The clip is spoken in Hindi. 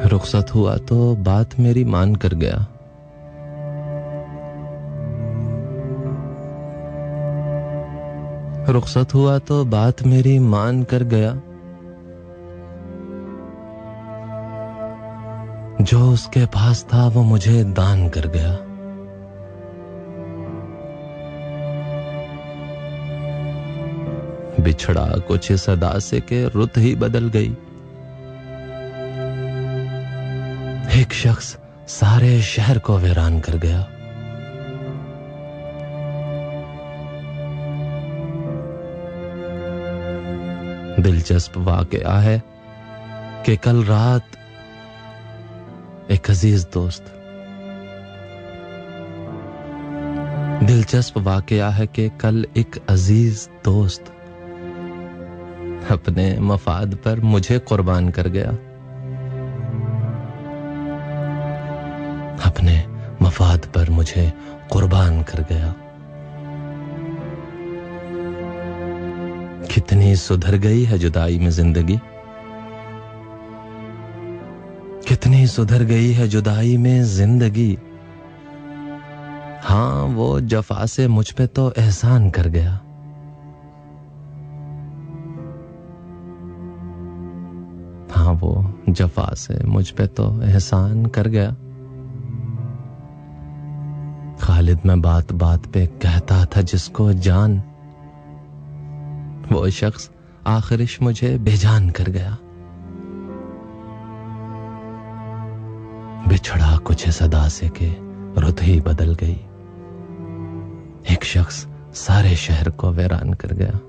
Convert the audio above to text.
रुखसत हुआ तो बात मेरी मान कर गया। रुखसत हुआ तो बात मेरी मान कर गया। जो उसके पास था वो मुझे दान कर गया। बिछड़ा कुछ इस अदा से के रुत ही बदल गई। एक शख्स सारे शहर को वीरान कर गया। दिलचस्प वाकया है कि कल रात एक अजीज दोस्त दिलचस्प वाकया है कि कल एक अजीज दोस्त अपने मफाद पर मुझे कुर्बान कर गया। अपने मफाद पर मुझे कुर्बान कर गया। कितनी सुधर गई है जुदाई में जिंदगी। कितनी सुधर गई है जुदाई में जिंदगी। हाँ, वो जफा से मुझ पे तो एहसान कर गया। हाँ, वो जफा से मुझ पे तो एहसान कर गया। खालिद मैं बात बात पे कहता था जिसको जान, वो शख्स आखिरिश मुझे बेजान कर गया। बिछड़ा कुछ सदा से के रुत ही बदल गई। एक शख्स सारे शहर को वीरान कर गया।